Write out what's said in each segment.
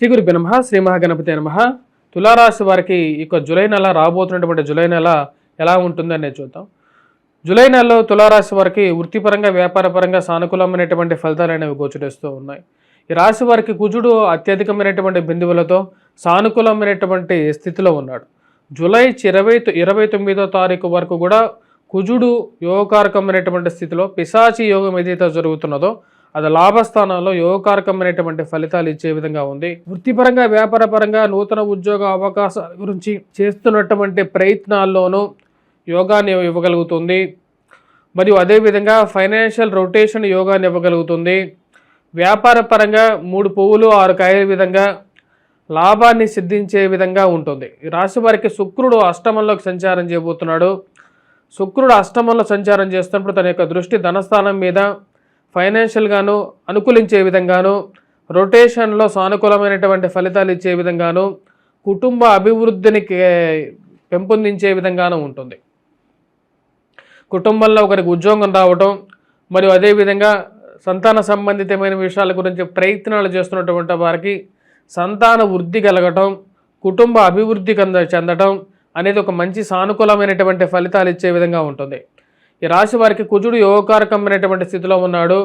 శ్రీ గురుభ్యో నమః. శ్రీ మహాగణపతి నమః. తులారాశి వారికి ఇక జూలై నెల రాబోతున్నటువంటి జూలై నెల ఎలా ఉంటుందనే చూద్దాం. జూలై నెలలో తులారాశి వారికి వృత్తిపరంగా వ్యాపారపరంగా సానుకూలమైనటువంటి ఫలితాలు అనేవి గోచరిస్తూ ఉన్నాయి. ఈ రాశి వారికి కుజుడు అత్యధికమైనటువంటి బిందువులతో సానుకూలమైనటువంటి స్థితిలో ఉన్నాడు. జూలై 29వ తారీఖు వరకు కూడా కుజుడు యోగకారకమైనటువంటి స్థితిలో పిశాచి యోగం ఏదైతే జరుగుతున్నదో అది లాభస్థానాల్లో యోగకారకమైనటువంటి ఫలితాలు ఇచ్చే విధంగా ఉంది. వృత్తిపరంగా వ్యాపారపరంగా నూతన ఉద్యోగ అవకాశాల గురించి చేస్తున్నటువంటి ప్రయత్నాల్లోనూ యోగాన్ని ఇవ్వగలుగుతుంది. మరియు అదేవిధంగా ఫైనాన్షియల్ రొటేషన్ యోగాన్ని ఇవ్వగలుగుతుంది. వ్యాపారపరంగా 3 పువ్వులు 6 కాయల విధంగా లాభాన్ని సిద్ధించే విధంగా ఉంటుంది. ఈ రాశి వారికి శుక్రుడు అష్టమంలోకి సంచారం చేయబోతున్నాడు. శుక్రుడు అష్టమంలో సంచారం చేస్తున్నప్పుడు తన యొక్క దృష్టి ధనస్థానం మీద ఫైనాన్షియల్గాను అనుకూలించే విధంగాను, రొటేషన్లో సానుకూలమైనటువంటి ఫలితాలు ఇచ్చే విధంగాను, కుటుంబ అభివృద్ధిని పెంపొందించే విధంగాను ఉంటుంది. కుటుంబంలో ఒకరికి ఉద్యోగం రావటం మరియు అదేవిధంగా సంతాన సంబంధితమైన విషయాల గురించి ప్రయత్నాలు చేస్తున్నటువంటి వారికి సంతాన వృద్ధి కలగటం, కుటుంబ అభివృద్ధి చెందటం అనేది ఒక మంచి సానుకూలమైనటువంటి ఫలితాలు ఇచ్చే విధంగా ఉంటుంది. ఈ రాశి వారికి కుజుడు యోగకారకమైనటువంటి స్థితిలో ఉన్నాడు.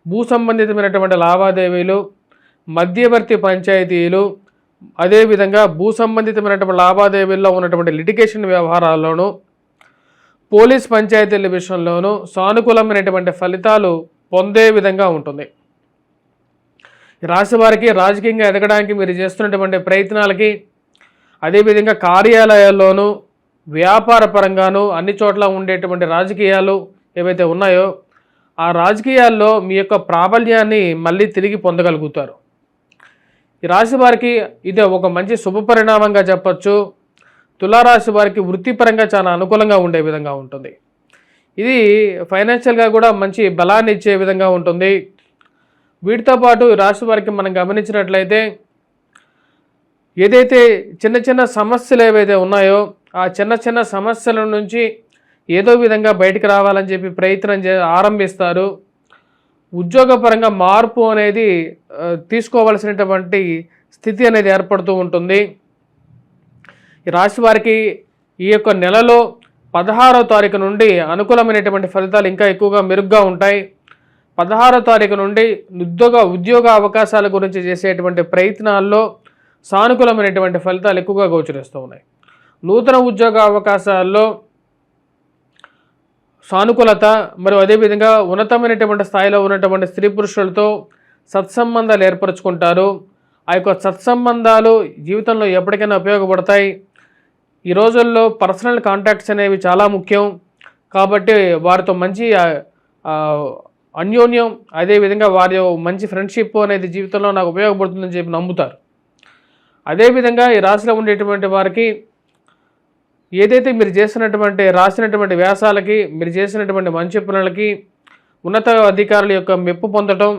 భూ సంబంధితమైనటువంటి లావాదేవీలు, మధ్యవర్తి పంచాయతీలు, అదేవిధంగా భూ సంబంధితమైనటువంటి లావాదేవీల్లో ఉన్నటువంటి లిటిగేషన్ వ్యవహారాల్లోనూ, పోలీస్ పంచాయతీల విషయంలోనూ సానుకూలమైనటువంటి ఫలితాలు పొందే విధంగా ఉంటుంది. ఈ రాశి వారికి రాజకీయంగా ఎదగడానికి మీరు చేస్తున్నటువంటి ప్రయత్నాలకి, అదేవిధంగా కార్యాలయాల్లోనూ వ్యాపార పరంగాను అన్ని చోట్ల ఉండేటువంటి రాజకీయాలు ఏవైతే ఉన్నాయో ఆ రాజకీయాల్లో మీ యొక్క ప్రాబల్యాన్ని మళ్ళీ తిరిగి పొందగలుగుతారు. ఈ రాశి వారికి ఇది ఒక మంచి శుభపరిణామంగా చెప్పచ్చు. తులారాశి వారికి వృత్తిపరంగా చాలా అనుకూలంగా ఉండే విధంగా ఉంటుంది. ఇది ఫైనాన్షియల్గా కూడా మంచి బలాన్ని ఇచ్చే విధంగా ఉంటుంది. వీటితో పాటు ఈ రాశి వారికి మనం గమనించినట్లయితే ఏదైతే చిన్న చిన్న సమస్యలు ఏవైతే ఉన్నాయో ఆ చిన్న చిన్న సమస్యల నుంచి ఏదో విధంగా బయటికి రావాలని చెప్పి ప్రయత్నం ఆరంభిస్తారు. ఉద్యోగపరంగా మార్పు అనేది తీసుకోవాల్సినటువంటి స్థితి అనేది ఏర్పడుతూ ఉంటుంది. ఈ రాశి వారికి ఈ యొక్క నెలలో 16వ తారీఖు నుండి అనుకూలమైనటువంటి ఫలితాలు ఇంకా ఎక్కువగా మెరుగ్గా ఉంటాయి. 16వ తారీఖు నుండి ఉద్యోగ అవకాశాల గురించి చేసేటువంటి ప్రయత్నాల్లో సానుకూలమైనటువంటి ఫలితాలు ఎక్కువగా గోచరిస్తూ ఉన్నాయి. నూతన ఉద్యోగ అవకాశాల్లో సానుకూలత మరియు అదేవిధంగా ఉన్నతమైనటువంటి స్థాయిలో ఉన్నటువంటి స్త్రీ పురుషులతో సత్సంబంధాలు ఏర్పరచుకుంటారు. ఆ యొక్క సత్సంబంధాలు జీవితంలో ఎప్పటికైనా ఉపయోగపడతాయి. ఈ రోజుల్లో పర్సనల్ కాంటాక్ట్స్ అనేవి చాలా ముఖ్యం. కాబట్టి వారితో మంచి అన్యోన్యం, అదేవిధంగా వారి మంచి ఫ్రెండ్షిప్ అనేది జీవితంలో నాకు ఉపయోగపడుతుందని చెప్పి నమ్ముతారు. అదేవిధంగా ఈ రాశిలో ఉండేటువంటి వారికి ఏదైతే మీరు రాసినటువంటి వ్యాసాలకి, మీరు చేసినటువంటి మంచి పనులకి ఉన్నత అధికారుల యొక్క మెప్పు పొందడం,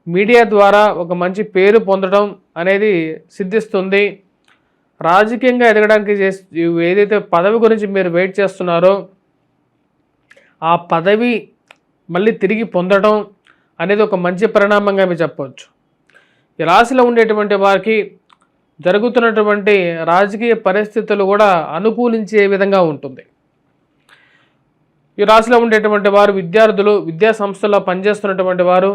మీడియా ద్వారా ఒక మంచి పేరు పొందడం అనేది సిద్ధిస్తుంది. రాజకీయంగా ఎదగడానికి ఏదైతే పదవి గురించి మీరు వెయిట్ చేస్తున్నారో ఆ పదవి మళ్ళీ తిరిగి పొందడం అనేది ఒక మంచి పరిణామంగా మీరు చెప్పవచ్చు. ఈ రాశిలో ఉండేటువంటి వారికి జరుగుతున్నటువంటి రాజకీయ పరిస్థితులు కూడా అనుకూలించే విధంగా ఉంటుంది. ఈ రాశిలో ఉండేటువంటి వారు విద్యార్థులు, విద్యా సంస్థల్లో పనిచేస్తున్నటువంటి వారు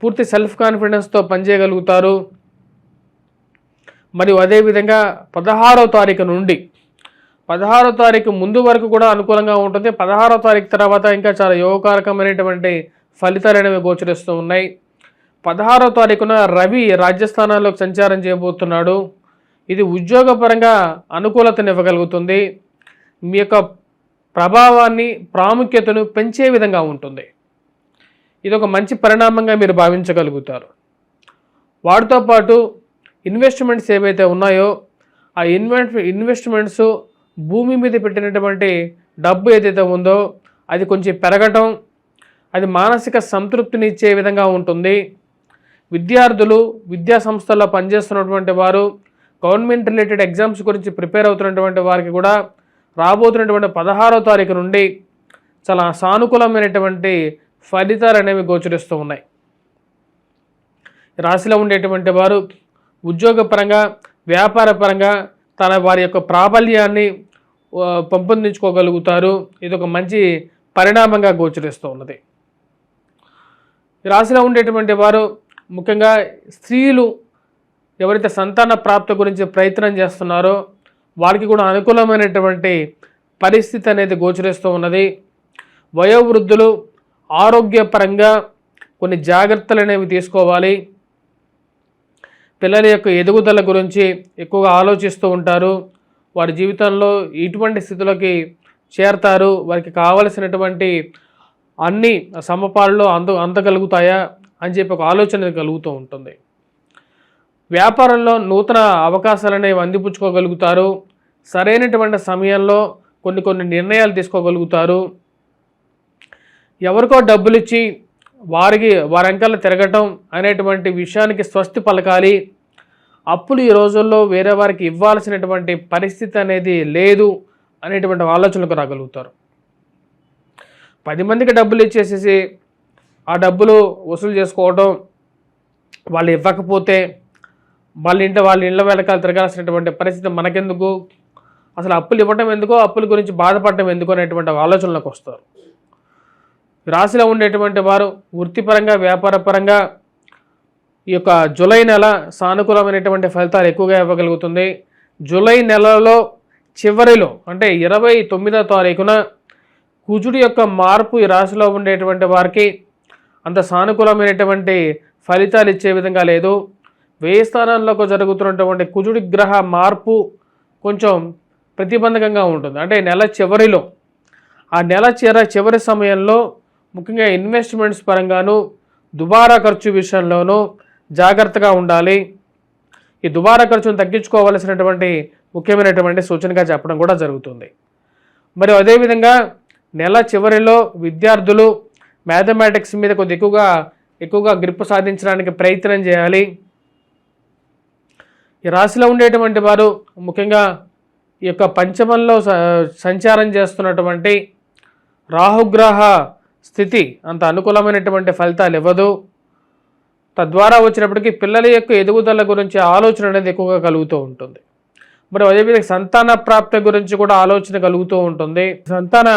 పూర్తి సెల్ఫ్ కాన్ఫిడెన్స్తో పనిచేయగలుగుతారు. మరియు అదేవిధంగా 16వ తారీఖు నుండి 16వ తారీఖు ముందు వరకు కూడా అనుకూలంగా ఉంటుంది. 16వ తారీఖు తర్వాత ఇంకా చాలా యోగకారకమైనటువంటి ఫలితాలు అనేవి గోచరిస్తూ ఉన్నాయి. 16వ తారీఖున రవి రాజ్యస్థానాల్లోకి సంచారం చేయబోతున్నాడు. ఇది ఉద్యోగపరంగా అనుకూలతను ఇవ్వగలుగుతుంది. మీ యొక్క ప్రభావాన్ని, ప్రాముఖ్యతను పెంచే విధంగా ఉంటుంది. ఇది ఒక మంచి పరిణామంగా మీరు భావించగలుగుతారు. వాటితో పాటు ఇన్వెస్ట్మెంట్స్ ఏవైతే ఉన్నాయో ఆ ఇన్వెస్ట్మెంట్స్ భూమి మీద పెట్టినటువంటి డబ్బు ఏదైతే ఉందో అది కొంచెం పెరగటం, అది మానసిక సంతృప్తిని ఇచ్చే విధంగా ఉంటుంది. విద్యార్థులు, విద్యా సంస్థల్లో పనిచేస్తున్నటువంటి వారు, గవర్నమెంట్ రిలేటెడ్ ఎగ్జామ్స్ గురించి ప్రిపేర్ అవుతున్నటువంటి వారికి కూడా రాబోతున్నటువంటి 16వ తారీఖు నుండి చాలా సానుకూలమైనటువంటి ఫలితాలు అనేవి గోచరిస్తూ ఉన్నాయి. రాశిలో ఉండేటువంటి వారు ఉద్యోగపరంగా వ్యాపారపరంగా వారి యొక్క ప్రాబల్యాన్ని పెంపొందించుకోగలుగుతారు. ఇది ఒక మంచి పరిణామంగా గోచరిస్తూ ఉన్నది. ఈ రాశిలో ఉండేటువంటి వారు ముఖ్యంగా స్త్రీలు ఎవరైతే సంతాన ప్రాప్తి గురించి ప్రయత్నం చేస్తున్నారో వారికి కూడా అనుకూలమైనటువంటి పరిస్థితి అనేది గోచరిస్తూ ఉన్నది. వయోవృద్ధులు ఆరోగ్యపరంగా కొన్ని జాగ్రత్తలు అనేవి తీసుకోవాలి. పిల్లల యొక్క ఎదుగుదల గురించి ఎక్కువగా ఆలోచిస్తూ ఉంటారు. వారి జీవితంలో ఇటువంటి స్థితిలోకి చేరతారు. వారికి కావలసినటువంటి అన్ని సమపాల్లో అందగలుగుతాయా అని చెప్పి ఒక ఆలోచన కలుగుతూ ఉంటుంది. వ్యాపారంలో నూతన అవకాశాలనేవి అందిపుచ్చుకోగలుగుతారు. సరైనటువంటి సమయంలో కొన్ని నిర్ణయాలు తీసుకోగలుగుతారు. ఎవరికో డబ్బులు ఇచ్చి వారి వెనకాల తిరగటం అనేటువంటి విషయానికి స్వస్తి పలకాలి. అప్పులు ఈ రోజుల్లో వేరే వారికి ఇవ్వాల్సినటువంటి పరిస్థితి అనేది లేదు అనేటువంటి ఆలోచనలకు రాగలుగుతారు. 10 మందికి డబ్బులు ఇచ్చేసేసి ఆ డబ్బులు వసూలు చేసుకోవడం, వాళ్ళు ఇవ్వకపోతే వాళ్ళ ఇళ్ళ వెనకాల తిరగాల్సినటువంటి పరిస్థితి మనకెందుకు, అసలు అప్పులు ఇవ్వటం ఎందుకో, అప్పుల గురించి బాధపడటం ఎందుకు అనేటువంటి ఆలోచనలకు వస్తారు. రాశిలో ఉండేటువంటి వారు వృత్తిపరంగా వ్యాపారపరంగా ఈ యొక్క జూలై నెల సానుకూలమైనటువంటి ఫలితాలు ఎక్కువగా ఇవ్వగలుగుతుంది. జూలై నెలలో చివరిలో అంటే 29వ తారీఖున కుజుడి యొక్క మార్పు ఈ రాశిలో ఉండేటువంటి వారికి అంత సానుకూలమైనటువంటి ఫలితాలు ఇచ్చే విధంగా లేదు. వ్యయ స్థానాల్లోకి జరుగుతున్నటువంటి కుజుడి గ్రహ మార్పు కొంచెం ప్రతిబంధకంగా ఉంటుంది. అంటే నెల చివరిలో ఆ నెల చివరి సమయంలో ముఖ్యంగా ఇన్వెస్ట్మెంట్స్ పరంగాను దుబారా ఖర్చు విషయంలోనూ జాగ్రత్తగా ఉండాలి. ఈ దుబారా ఖర్చును తగ్గించుకోవాల్సినటువంటి ముఖ్యమైనటువంటి సూచనగా చెప్పడం కూడా జరుగుతుంది. మరి అదేవిధంగా నెల చివరిలో విద్యార్థులు మ్యాథమెటిక్స్ మీద కొద్దిగా ఎక్కువగా గ్రిప్ సాధించడానికి ప్రయత్నం చేయాలి. ఈ రాశిలో ఉండేటువంటి వారు ముఖ్యంగా ఈ యొక్క పంచమంలో సంచారం చేస్తున్నటువంటి రాహుగ్రహ స్థితి అంత అనుకూలమైనటువంటి ఫలితాలు ఇవ్వదు. తద్వారా వచ్చినప్పటికీ పిల్లల యొక్క ఎదుగుదల గురించి ఆలోచన అనేది ఎక్కువగా కలుగుతూ ఉంటుంది. మరి అదేవిధంగా సంతాన ప్రాప్తి గురించి కూడా ఆలోచన కలుగుతూ ఉంటుంది. సంతాన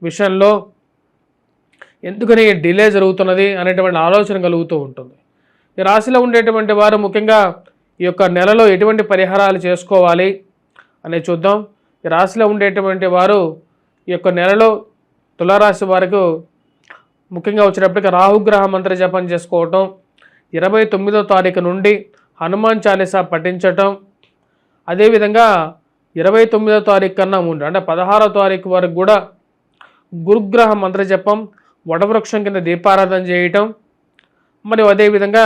విషయంలో ఎందుకని డిలే జరుగుతున్నది అనేటువంటి ఆలోచన కలుగుతూ ఉంటుంది. ఈ రాశిలో ఉండేటువంటి వారు ముఖ్యంగా ఈ యొక్క నెలలో ఎటువంటి పరిహారాలు చేసుకోవాలి అనేది చూద్దాం. ఈ రాశిలో ఉండేటువంటి వారు ఈ యొక్క నెలలో తులారాశి వారికి ముఖ్యంగా వచ్చినప్పటికీ రాహుగ్రహ మంత్ర జపం చేసుకోవటం, 29వ తారీఖు నుండి హనుమాన్ చాలీసా పఠించటం, అదేవిధంగా 29వ తారీఖు కన్నా ముందు అంటే 16వ తారీఖు వరకు కూడా గురుగ్రహ మంత్ర జపం, వటవృక్షం కింద దీపారాధన చేయటం, మరియు అదేవిధంగా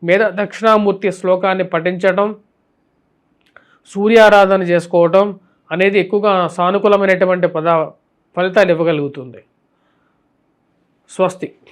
మేధ దక్షిణామూర్తి శ్లోకాన్ని పఠించటం, సూర్యారాధన చేసుకోవటం అనేది ఎక్కువగా సానుకూలమైనటువంటి ఫలితాలు ఇవ్వగలుగుతుంది. స్వస్తి.